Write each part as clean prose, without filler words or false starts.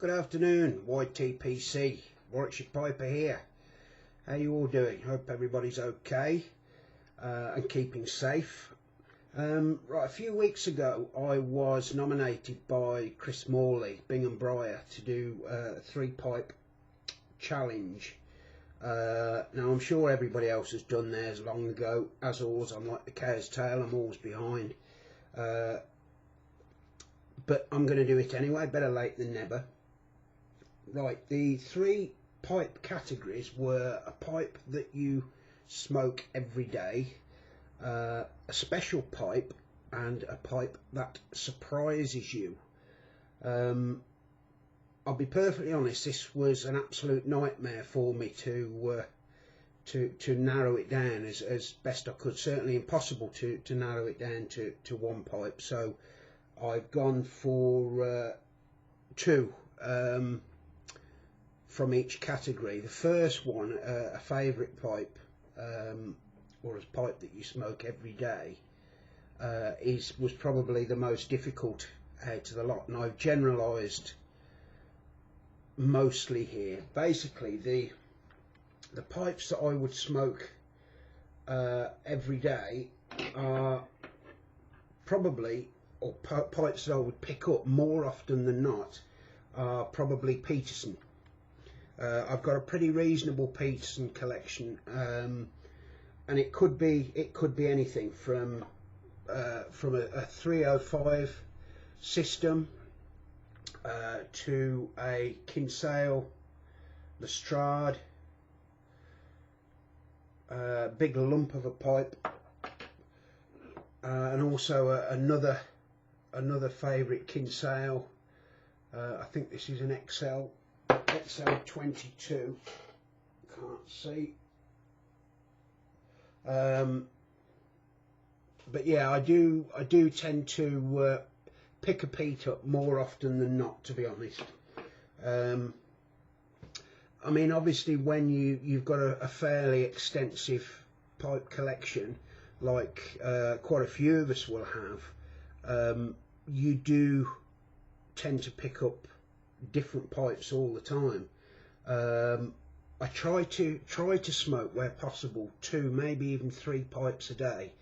Good afternoon, YTPC, Warwickshire Piper here. How you all doing? Hope everybody's okay and keeping safe. Right, a few weeks ago I was nominated by Chris Morley, Bingham Briar, to do a 3-pipe challenge. Now I'm sure everybody else has done theirs long ago. As always, I'm like the cow's tail, I'm always behind. But I'm going to do it anyway, better late than never. Right, the 3-pipe categories were a pipe that you smoke every day, a special pipe, and a pipe that surprises you. I'll be perfectly honest, this was an absolute nightmare for me to narrow it down as best I could. Certainly impossible to narrow it down to one pipe, so I've gone for 2 from each category. The first one, a favourite pipe, or a pipe that you smoke every day, was probably the most difficult out of the lot, and I've generalised mostly here. Basically, the pipes that I would smoke every day are probably, or pipes that I would pick up more often than not, are probably Peterson. I've got a pretty reasonable Peterson collection, and it could be anything from a 305 system to a Kinsale Lestrade, big lump of a pipe, and also another favourite Kinsale. I think this is an XL22. Can't see. But yeah, I do tend to pick a peat up more often than not, to be honest. I mean, obviously, when you've got a fairly extensive pipe collection, like quite a few of us will have, you do tend to pick up different pipes all the time. I try to smoke where possible 2, maybe even 3 pipes a day.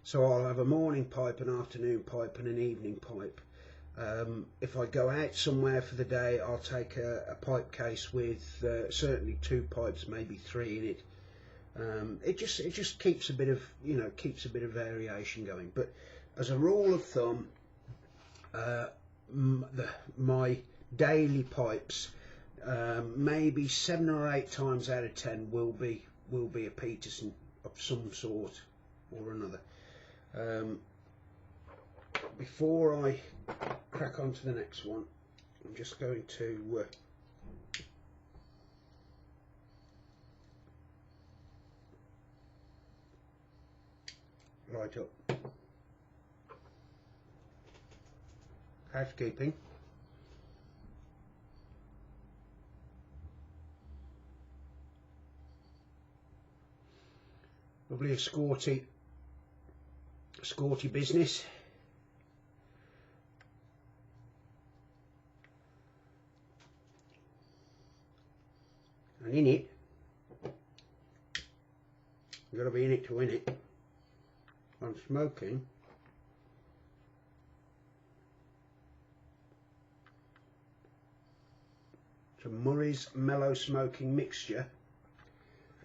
So I'll have a morning pipe, an afternoon pipe, and an evening pipe. If I go out somewhere for the day, I'll take a pipe case with certainly 2 pipes, maybe 3 in it. It just keeps a bit of variation going. But as a rule of thumb, my daily pipes, maybe 7 or 8 times out of 10 will be a Peterson of some sort or another. Before I crack on to the next one, I'm just going to light up. Housekeeping. Lovely, a sporty business. And in it, you've got to be in it to win it. I'm smoking some Murray's Mellow smoking mixture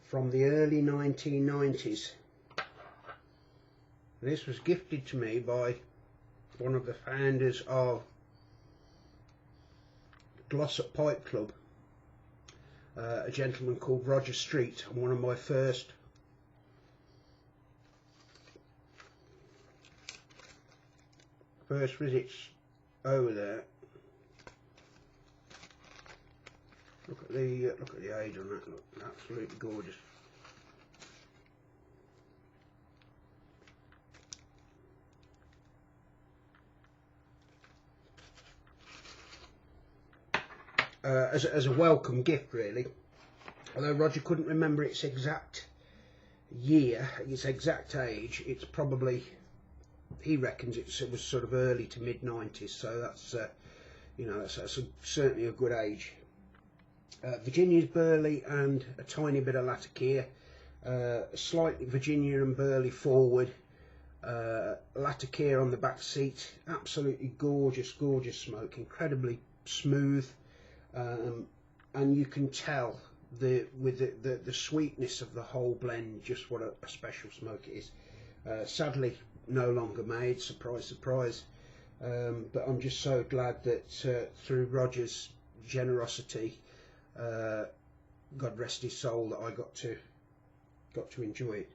from the early 1990s. This was gifted to me by one of the founders of Glossop Pipe Club, a gentleman called Roger Street, and one of my first visits over there. Look at the age on that. Look, absolutely gorgeous. As a welcome gift, really. Although Roger couldn't remember its exact year, its exact age, it's probably, he reckons it was sort of early to mid 90s. So that's you know, that's certainly a good age. Virginia's burley and a tiny bit of Latakia, slightly Virginia and burley forward, Latakia on the back seat. Absolutely gorgeous smoke, incredibly smooth, and you can tell with the sweetness of the whole blend just what a special smoke it is. Sadly no longer made, surprise surprise, but I'm just so glad that through Roger's generosity, God rest his soul, that I got to enjoy it.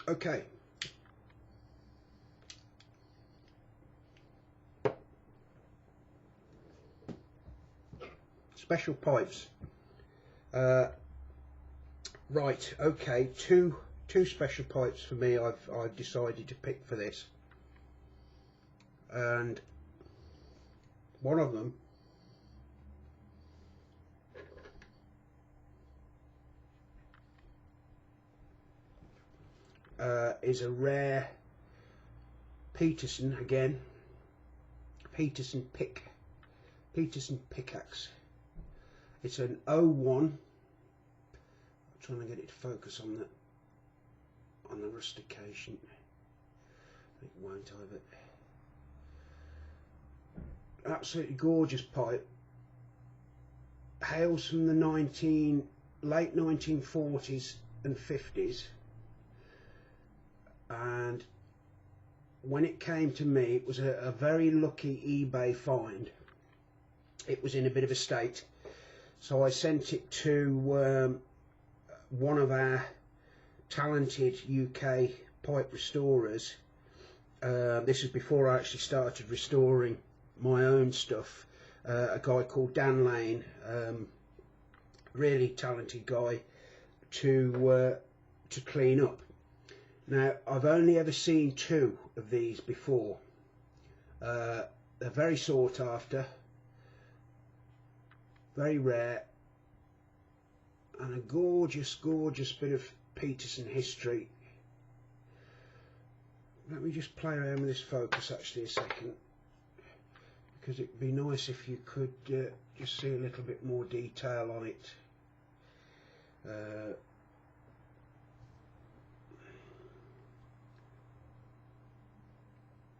Okay. Special pipes. Right, okay, two special pipes for me I've decided to pick for this, and one of them is a rare Peterson, again, Peterson pickaxe. It's an 01. I'm trying to get it to focus on the rustication. It won't either. Absolutely gorgeous pipe. Hails from the late 1940s and 50s. And when it came to me, it was a very lucky eBay find. It was in a bit of a state, so I sent it to one of our talented UK pipe restorers. This is before I actually started restoring my own stuff. A guy called Dan Lane, really talented guy, to clean up. Now, I've only ever seen two of these before. They're very sought after, very rare, and a gorgeous bit of Peterson history. Let me just play around with this focus actually a second, because it'd be nice if you could just see a little bit more detail on it.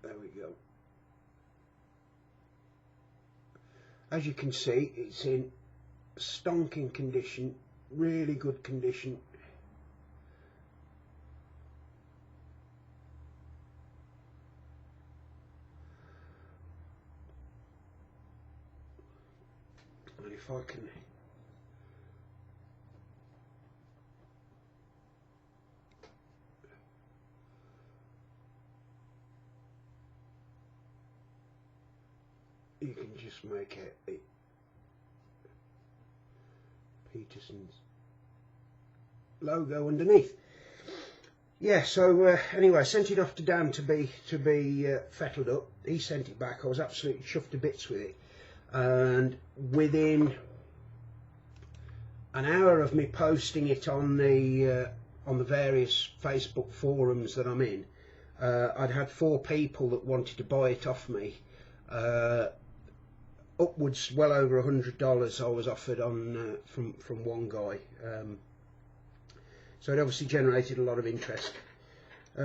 There we go. As you can see, it's in stonking condition, really good condition. And if I can you can just make it the Peterson's logo underneath. Yeah, so anyway, I sent it off to Dan to be fettled up. He sent it back. I was absolutely chuffed to bits with it, and within an hour of me posting it on the various Facebook forums that I'm in, I'd had 4 people that wanted to buy it off me. Upwards, well over $100 I was offered on from one guy, so it obviously generated a lot of interest.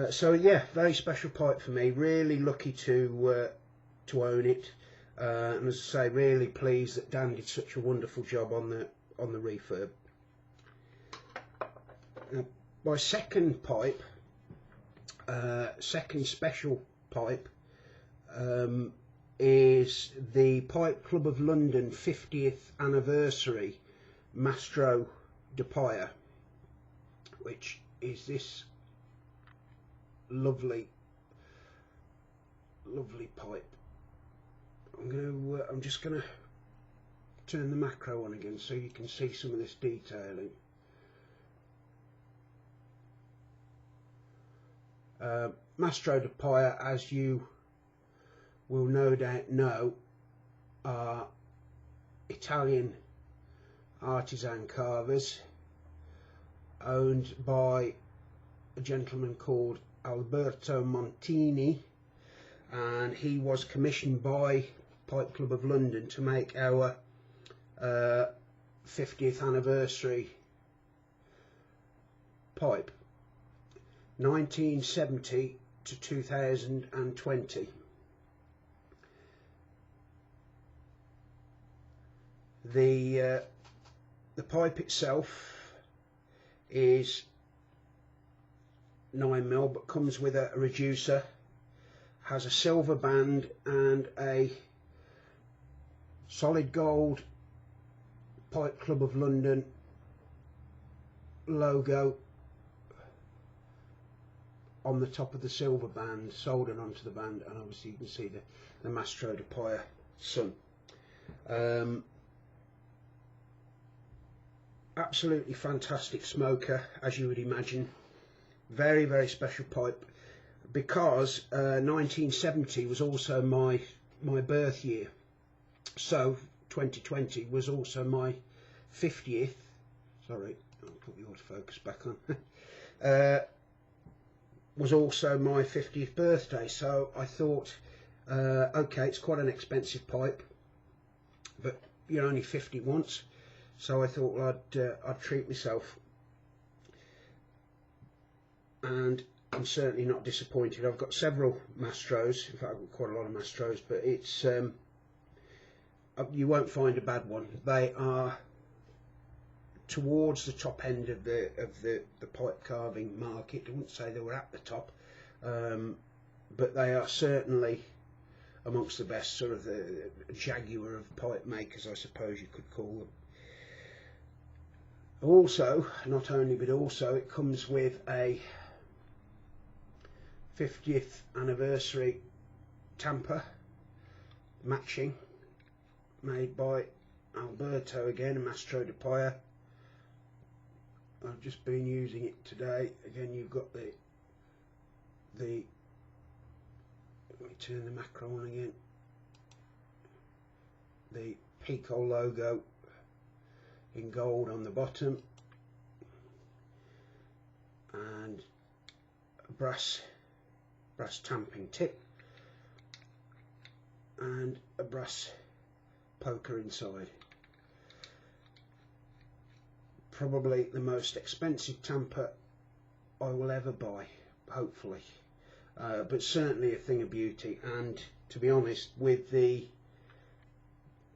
So yeah, very special pipe for me. Really lucky to own it, and as I say, really pleased that Dan did such a wonderful job on the refurb. My second pipe, second special pipe, is the Pipe Club of London 50th anniversary Mastro de Briar, which is this lovely pipe. I'm just gonna turn the macro on again so you can see some of this detailing. Mastro de Briar, as you will no doubt know, are Italian artisan carvers owned by a gentleman called Alberto Montini, and he was commissioned by Pipe Club of London to make our 50th anniversary pipe, 1970 to 2020. The pipe itself is 9mm, but comes with a reducer, has a silver band and a solid gold Pipe Club of London logo on the top of the silver band, soldered onto the band, and obviously you can see the Mastro de Pire sun. Absolutely fantastic smoker, as you would imagine. Very, very special pipe, because 1970 was also my birth year, so 2020 was also my 50th. Sorry, I'll put the autofocus back on. Was also my 50th birthday, so I thought, okay, it's quite an expensive pipe, but you're only 50 once, so I thought, well, I'd treat myself. And I'm certainly not disappointed. I've got several Mastros, in fact I've got quite a lot of Mastros, but it's you won't find a bad one. They are towards the top end of the pipe carving market. I wouldn't say they were at the top, but they are certainly amongst the best, sort of the Jaguar of pipe makers, I suppose you could call them. Also, not only, but also it comes with a 50th anniversary tamper, matching, made by Alberto, again, a Mastro de Pire. I've just been using it today. Again, you've got the let me turn the macro on again, the Pico logo in gold on the bottom, and a brass tamping tip, and a brass poker inside. Probably the most expensive tamper I will ever buy, hopefully, but certainly a thing of beauty. And to be honest, with the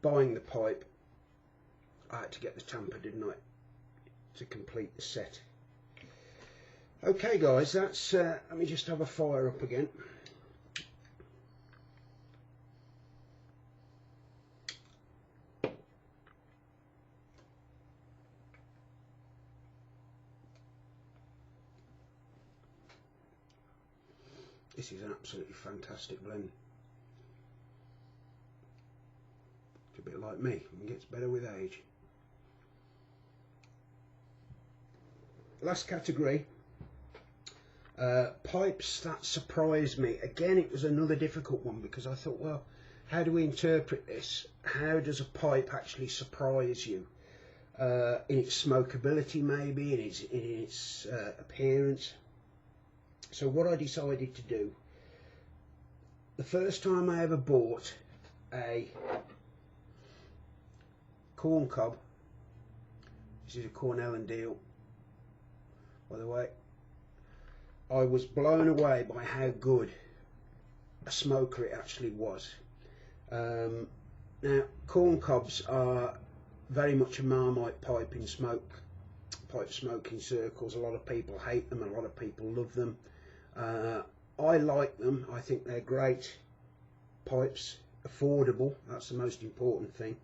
buying the pipe, I had to get the tamper, didn't I, to complete the set. Okay guys, that's let me just have a fire up again. This is an absolutely fantastic blend. It's a bit like me, it gets better with age. Last category, pipes that surprised me. Again, it was another difficult one, because I thought, well, how do we interpret this? How does a pipe actually surprise you? In its smokability, maybe, in its appearance. So what I decided to do, the first time I ever bought a corn cob, this is a Cornell and Deal, by the way, I was blown away by how good a smoker it actually was. Now, corn cobs are very much a Marmite pipe in pipe smoking circles. A lot of people hate them, a lot of people love them. I like them. I think they're great pipes, affordable, that's the most important thing,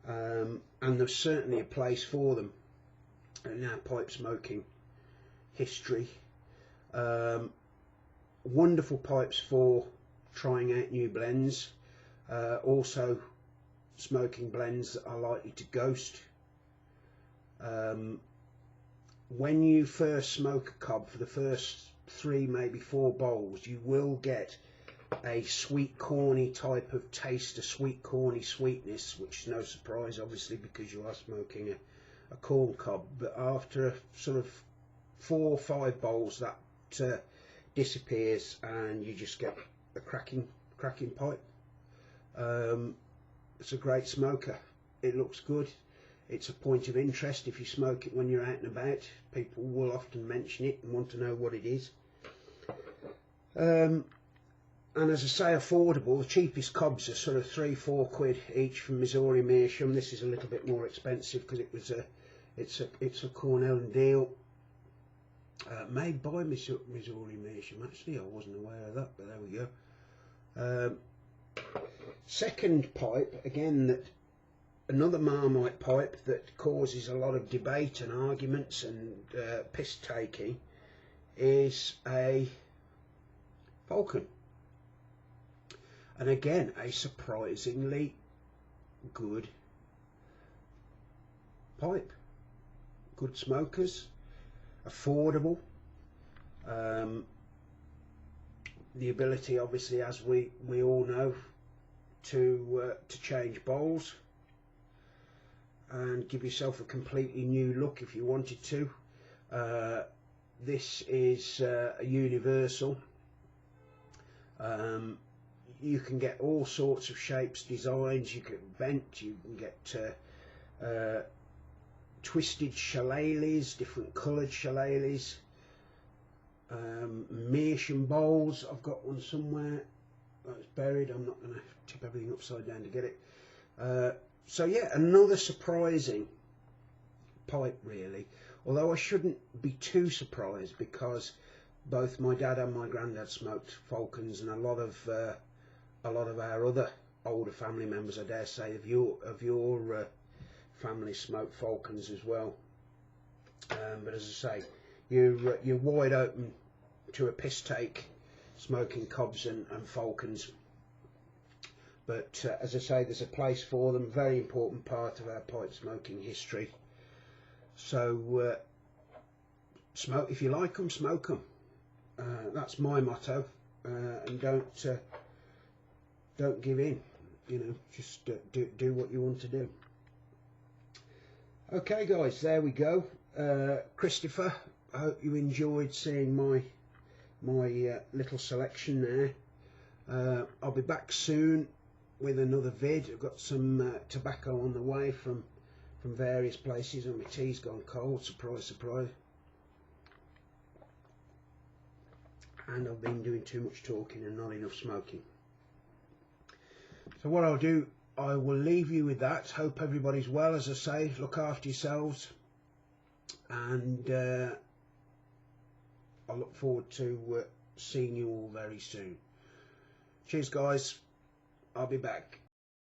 and there's certainly a place for them in our pipe smoking history. Wonderful pipes for trying out new blends, also smoking blends that are likely to ghost. When you first smoke a cob, for the first 3, maybe 4 bowls, you will get a sweet corny type of taste, a sweet corny sweetness, which is no surprise obviously because you are smoking a corn cob. But after sort of 4 or 5 bowls, that disappears and you just get a cracking pipe. It's a great smoker. It looks good. It's a point of interest if you smoke it when you're out and about. People will often mention it and want to know what it is. And as I say, affordable. The cheapest cobs are sort of £3-4 quid each from Missouri Meerschaum. This is a little bit more expensive because it's a Cornell deal. Made by Missouri Meerschaum. Actually, I wasn't aware of that, but there we go. Second pipe, again, another Marmite pipe that causes a lot of debate and arguments and piss taking, is a Falcon. And again, a surprisingly good pipe. Good smokers, affordable. The ability, obviously, as we all know, to change bowls and give yourself a completely new look if you wanted to. This is a universal. You can get all sorts of shapes, designs. You can bent, you can get twisted shillelaghs, different coloured shillelaghs. Meerschaum bowls, I've got one somewhere. Oh, it's buried. I'm not going to tip everything upside down to get it. So yeah, another surprising pipe, really. Although I shouldn't be too surprised, because both my dad and my granddad smoked Falcons, and a lot of our other older family members, I dare say, of your family smoked Falcons as well. But as I say, you're wide open to a piss take smoking cobs and Falcons. But as I say, there's a place for them. Very important part of our pipe smoking history. So smoke if you like them, smoke them. That's my motto. And don't give in. You know, just do what you want to do. Okay, guys, there we go. Christopher, I hope you enjoyed seeing my little selection there. I'll be back soon with another vid. I've got some tobacco on the way from various places, and my tea's gone cold. Surprise, surprise. And I've been doing too much talking and not enough smoking. So what I'll do, I will leave you with that. Hope everybody's well. As I say, look after yourselves, and I look forward to seeing you all very soon. Cheers, guys. I'll be back.